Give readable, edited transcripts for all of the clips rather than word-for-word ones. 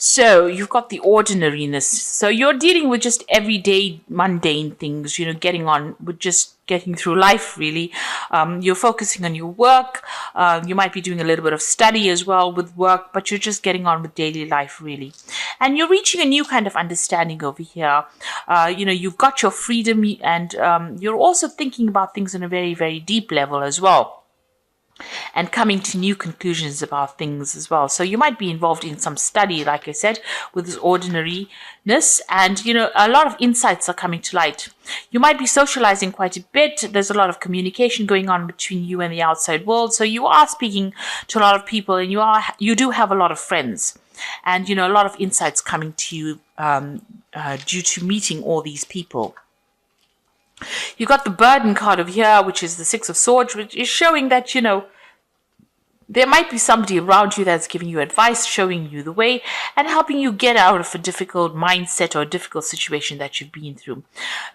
So you've got the ordinariness. So you're dealing with just everyday mundane things, getting on with just getting through life, really. You're focusing on your work. You might be doing a little bit of study as well with work, but you're just getting on with daily life, really. And you're reaching a new kind of understanding over here. You've got your freedom, and you're also thinking about things on a very, very deep level as well, and coming to new conclusions about things as well. So you might be involved in some study, like I said, with this ordinariness, and a lot of insights are coming to light. You might be socializing quite a bit. There's a lot of communication going on between you and the outside world. So you are speaking to a lot of people, and you do have a lot of friends, and a lot of insights coming to you due to meeting all these people. You got the burden card over here, which is the Six of Swords, which is showing that, there might be somebody around you that's giving you advice, showing you the way, and helping you get out of a difficult mindset or a difficult situation that you've been through.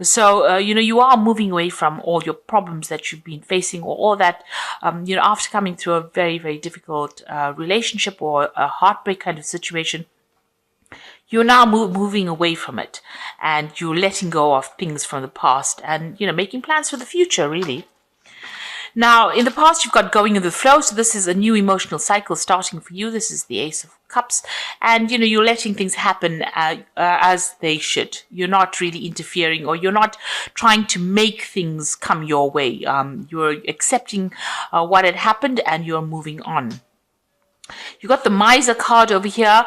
So, you are moving away from all your problems that you've been facing, or all that, after coming through a very, very difficult relationship or a heartbreak kind of situation. You're now moving away from it, and you're letting go of things from the past, and making plans for the future, really. Now, in the past, you've got going in the flow, so this is a new emotional cycle starting for you. This is the Ace of Cups, and you're letting things happen as they should. You're not really interfering, or you're not trying to make things come your way. You're accepting what had happened, and you're moving on. You got the Miser card over here.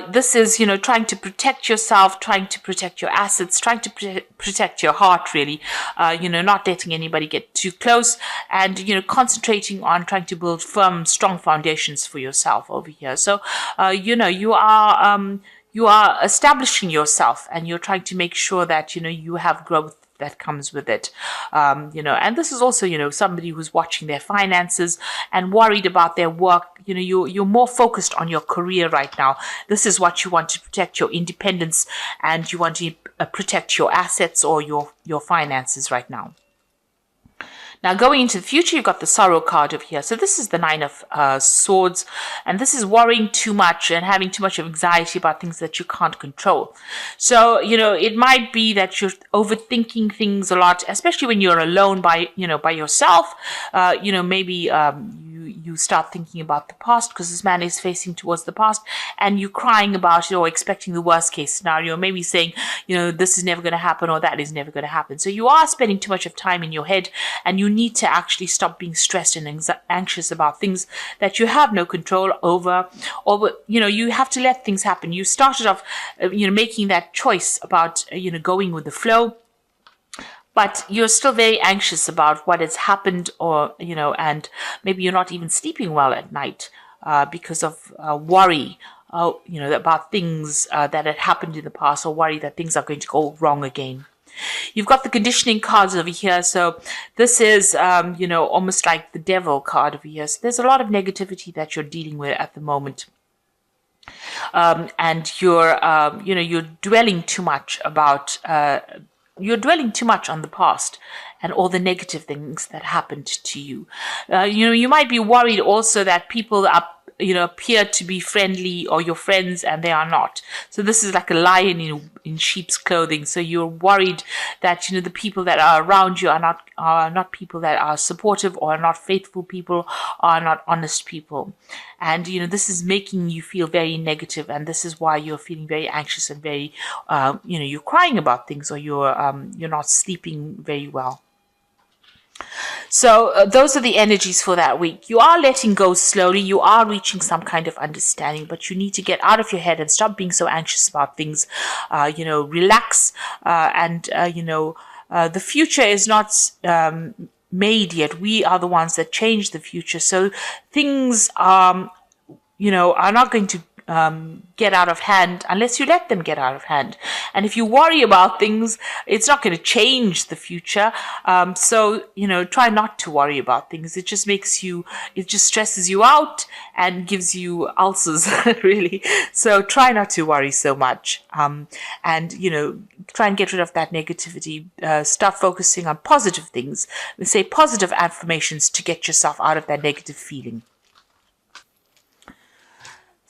This is, trying to protect yourself, trying to protect your assets, trying to protect your heart, really. Not letting anybody get too close, and, concentrating on trying to build firm, strong foundations for yourself over here. So, you are establishing yourself, and you're trying to make sure that, you have growth that comes with it. And this is also, somebody who's watching their finances and worried about their work. You're more focused on your career right now. This is what you want to protect, your independence, and you want to protect your assets or your finances right now. Now, going into the future, you've got the Sorrow card over here. So this is the Nine of Swords, and this is worrying too much and having too much of anxiety about things that you can't control. So, it might be that you're overthinking things a lot, especially when you're alone by yourself. Maybe you start thinking about the past, because this man is facing towards the past, and you're crying about it or expecting the worst case scenario, maybe saying, this is never going to happen, or that is never going to happen. So you are spending too much of time in your head, and you need to actually stop being stressed and anxious about things that you have no control over, or you have to let things happen. You started off making that choice about going with the flow, but you're still very anxious about what has happened, or and maybe you're not even sleeping well at night because of worry about things that had happened in the past, or worry that things are going to go wrong again. You've got the conditioning cards over here. So this is, almost like the Devil card over here. So there's a lot of negativity that you're dealing with at the moment. And you're dwelling too much about, you're dwelling too much on the past and all the negative things that happened to you. You might be worried also that people are appear to be friendly, or your friends, and they are not. So this is like a lion in sheep's clothing. So you're worried that the people that are around you are not people that are supportive, or are not faithful people, or are not honest people. And this is making you feel very negative, and this is why you're feeling very anxious and very you're crying about things, or you're not sleeping very well. So those are the energies for that week. You are letting go slowly. You are reaching some kind of understanding, but you need to get out of your head and stop being so anxious about things. Relax, and the future is not made yet. We are the ones that change the future. So things are not going to get out of hand unless you let them get out of hand. And if you worry about things, it's not going to change the future. So try not to worry about things. It just stresses you out and gives you ulcers, really. So try not to worry so much. And try and get rid of that negativity. Start focusing on positive things. Say positive affirmations to get yourself out of that negative feeling.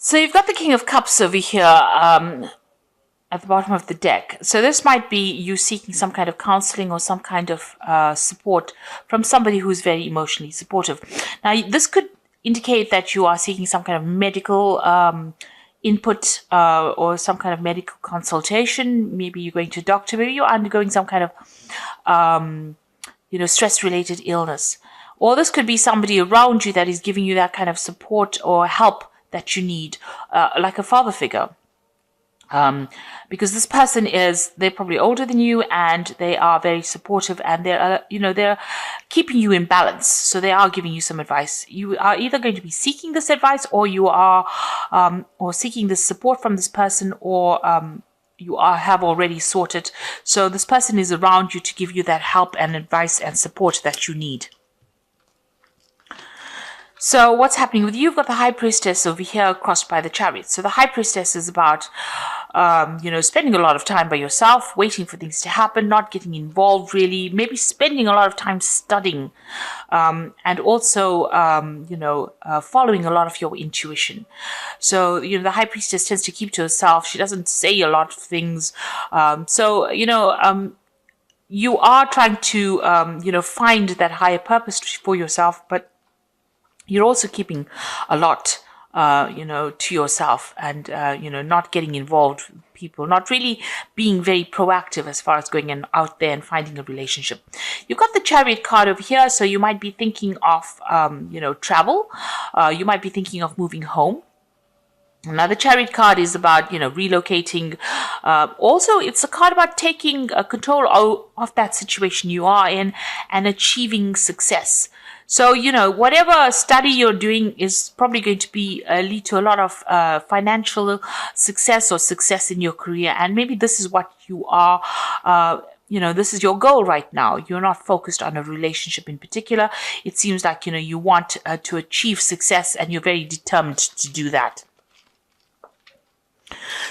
So you've got the King of Cups over here at the bottom of the deck. So this might be you seeking some kind of counseling or some kind of support from somebody who's very emotionally supportive. Now, this could indicate that you are seeking some kind of medical input or some kind of medical consultation. Maybe you're going to a doctor. Maybe you're undergoing some kind of stress-related illness. Or this could be somebody around you that is giving you that kind of support or help that you need, like a father figure. Because this person they're probably older than you and they are very supportive and they're keeping you in balance. So they are giving you some advice. You are either going to be seeking this advice or you are or seeking this support from this person, or have already sorted. So this person is around you to give you that help and advice and support that you need. So what's happening with you? You've got the High Priestess over here crossed by the Chariot. So the High Priestess is about, spending a lot of time by yourself, waiting for things to happen, not getting involved really, maybe spending a lot of time studying, and also, following a lot of your intuition. So, the High Priestess tends to keep to herself. She doesn't say a lot of things. You are trying to, find that higher purpose for yourself, but you're also keeping a lot, to yourself and, not getting involved with people, not really being very proactive as far as going out there and finding a relationship. You've got the Chariot card over here, so you might be thinking of, travel. You might be thinking of moving home. Now, the Chariot card is about, relocating. Also, it's a card about taking control of that situation you are in and achieving success. So, whatever study you're doing is probably going to be lead to a lot of financial success or success in your career. And maybe this is what you are, this is your goal right now. You're not focused on a relationship in particular. It seems like, you want to achieve success and you're very determined to do that.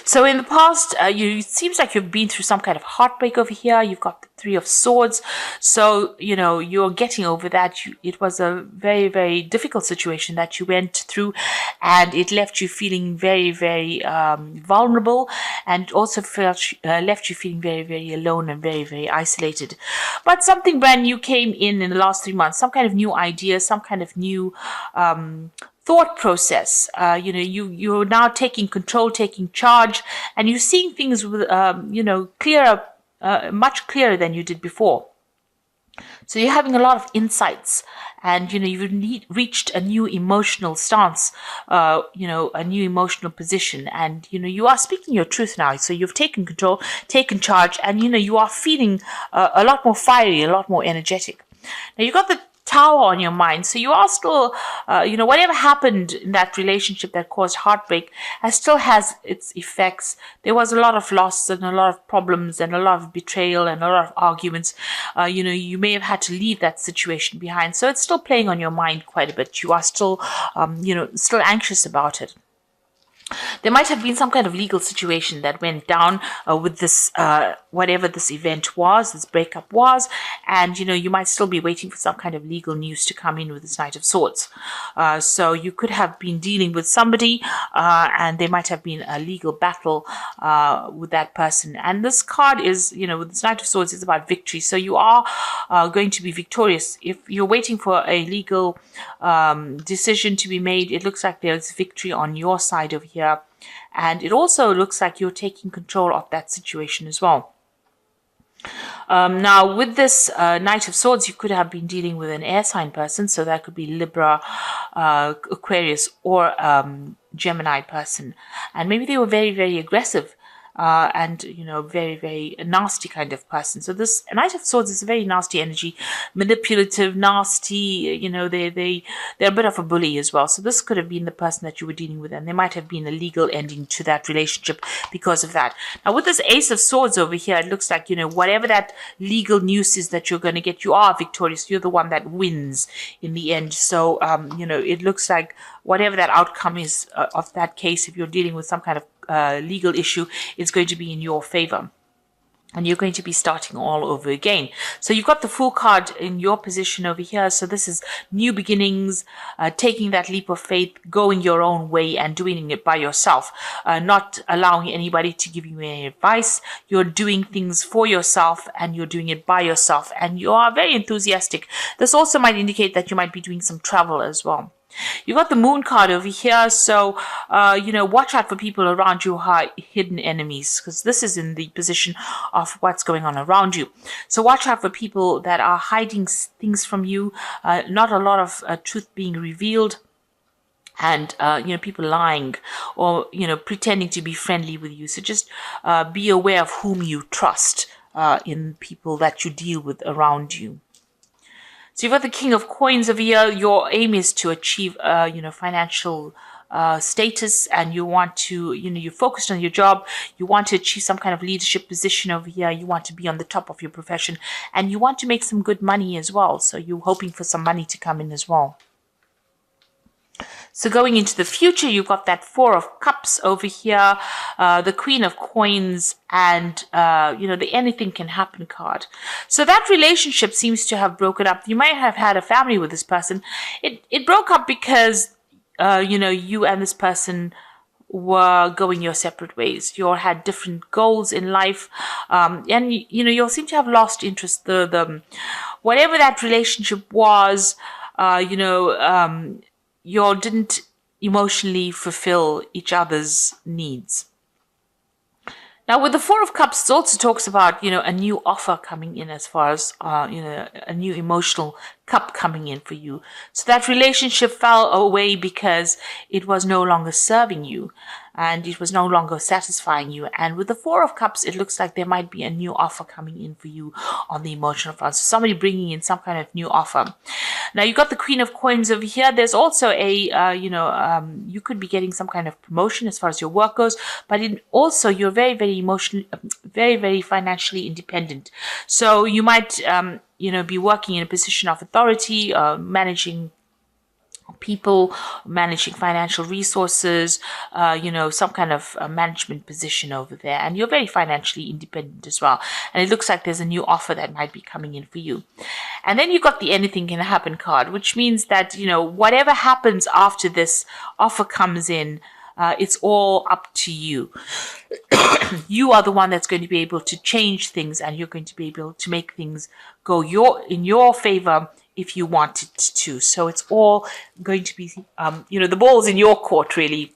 So in the past, it seems like you've been through some kind of heartbreak over here. You've got the Three of Swords. So, you're getting over that. It was a very, very difficult situation that you went through, and it left you feeling very, very vulnerable, and also left you feeling very, very alone and very, very isolated. But something brand new came in the last 3 months, some kind of new idea, some kind of new thought process. You're now taking control, taking charge, and you're seeing things with, clearer, much clearer than you did before. So you're having a lot of insights, and you've reached a new emotional stance, a new emotional position, and you are speaking your truth now. So you've taken control, taken charge, and you are feeling a lot more fiery, a lot more energetic. Now you've got the Tower on your mind, so you are still, whatever happened in that relationship that caused heartbreak still has its effects. There was a lot of loss and a lot of problems and a lot of betrayal and a lot of arguments. You may have had to leave that situation behind, so it's still playing on your mind quite a bit. You are still, still anxious about it. There might have been some kind of legal situation that went down with this, whatever this event was, this breakup was, and you might still be waiting for some kind of legal news to come in with this Knight of Swords. So you could have been dealing with somebody, and there might have been a legal battle with that person. And this card is, with this Knight of Swords, is about victory. So you are going to be victorious. If you're waiting for a legal decision to be made, it looks like there's victory on your side over here. And it also looks like you're taking control of that situation as well. Now, with this Knight of Swords, you could have been dealing with an air sign person. So that could be Libra, Aquarius, or Gemini person. And maybe they were very, very aggressive. And very, very nasty kind of person. So this Knight of Swords is a very nasty energy, manipulative, nasty. They're a bit of a bully as well. So this could have been the person that you were dealing with, and there might have been a legal ending to that relationship because of that. Now with this Ace of Swords over here, it looks like whatever that legal news is that you're going to get, you are victorious. You're the one that wins in the end. So it looks like whatever that outcome is of that case, if you're dealing with some kind of legal issue, is going to be in your favor. and you're going to be starting all over again. So you've got the Fool card in your position over here. So this is new beginnings, taking that leap of faith, going your own way and doing it by yourself, not allowing anybody to give you any advice. You're doing things for yourself and you're doing it by yourself, and you are very enthusiastic. This also might indicate that you might be doing some travel as well. You got the Moon card over here, so watch out for people around you who are hidden enemies, because this is in the position of what's going on around you. So watch out for people that are hiding things from you, not a lot of truth being revealed, and people lying or pretending to be friendly with you. So just be aware of whom you trust in people that you deal with around you. So you've got the King of Coins over here. Your aim is to achieve, financial status, and you want to, you're focused on your job. You want to achieve some kind of leadership position over here. You want to be on the top of your profession, and you want to make some good money as well. So you're hoping for some money to come in as well. So going into the future, you've got that Four of Cups over here, the Queen of Coins, and, the anything can happen card. So that relationship seems to have broken up. You might have had a family with this person. It broke up because, you and this person were going your separate ways. You all had different goals in life, and you'll seem to have lost interest. The whatever that relationship was, you all didn't emotionally fulfill each other's needs. Now, with the Four of Cups, it also talks about, a new offer coming in, as far as, a new emotional cup coming in for you. So that relationship fell away because it was no longer serving you and it was no longer satisfying you. And with the Four of Cups, it looks like there might be a new offer coming in for you on the emotional front. So somebody bringing in some kind of new offer. Now, you've got the Queen of Coins over here. There's also you could be getting some kind of promotion as far as your work goes, but also you're very, very emotionally, very, very financially independent. So you might, be working in a position of authority, managing people, managing financial resources, some kind of management position over there. And you're very financially independent as well. And it looks like there's a new offer that might be coming in for you. And then you've got the Anything Can Happen card, which means that, whatever happens after this offer comes in, it's all up to you. You are the one that's going to be able to change things, and you're going to be able to make things go in your favor if you want it to. So it's all going to be, the ball's in your court, really.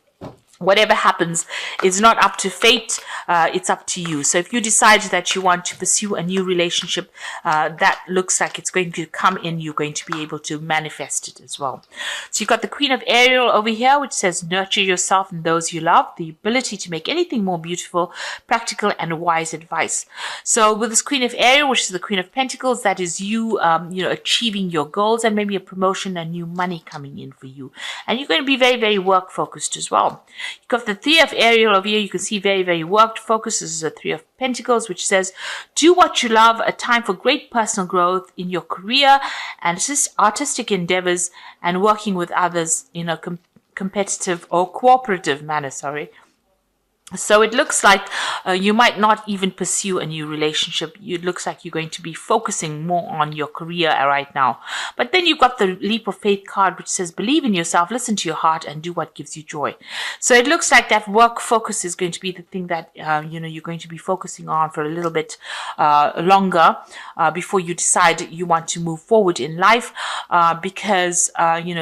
Whatever happens is not up to fate, it's up to you. So if you decide that you want to pursue a new relationship, that looks like it's going to come in, you're going to be able to manifest it as well. So you've got the Queen of Ariel over here, which says nurture yourself and those you love, the ability to make anything more beautiful, practical and wise advice. So with this Queen of Ariel, which is the Queen of Pentacles, that is you, achieving your goals and maybe a promotion and new money coming in for you. And you're going to be very, very work focused as well. You've got the Three of Ariel over here. You can see very, very worked focus. This is a Three of Pentacles, which says, do what you love, a time for great personal growth in your career and artistic endeavors, and working with others in a competitive or cooperative manner, So it looks like you might not even pursue a new relationship. It looks like you're going to be focusing more on your career right now. But then you've got the Leap of Faith card, which says believe in yourself, listen to your heart, and do what gives you joy. So it looks like that work focus is going to be the thing that you're going to be focusing on for a little bit longer before you decide you want to move forward in life, because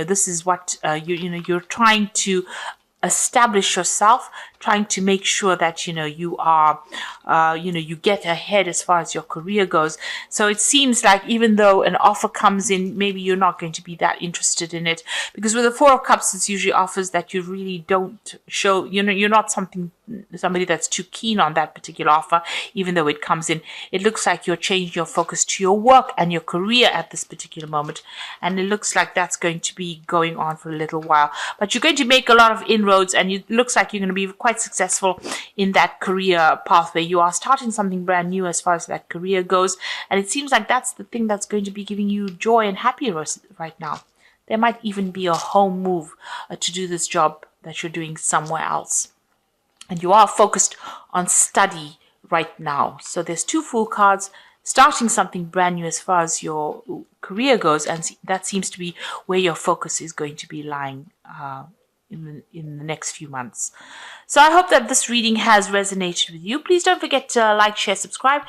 this is what you're trying to establish yourself, trying to make sure that you are you get ahead as far as your career goes. So it seems like even though an offer comes in, maybe you're not going to be that interested in it, because with the Four of Cups, it's usually offers that you really don't show, you're not somebody that's too keen on that particular offer. Even though it comes in, it looks like you're changing your focus to your work and your career at this particular moment, and it looks like that's going to be going on for a little while. But you're going to make a lot of inroads, and it looks like you're going to be quite successful in that career pathway. You are starting something brand new as far as that career goes, and it seems like that's the thing that's going to be giving you joy and happiness right now. There might even be a home move to do this job that you're doing somewhere else. And you are focused on study right now. So there's 2 Fool cards, starting something brand new as far as your career goes, and that seems to be where your focus is going to be lying in the next few months. So I hope that this reading has resonated with you. Please don't forget to like, share, subscribe.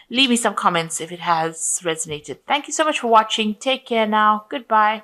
Leave me some comments if it has resonated. Thank you so much for watching. Take care now. Goodbye.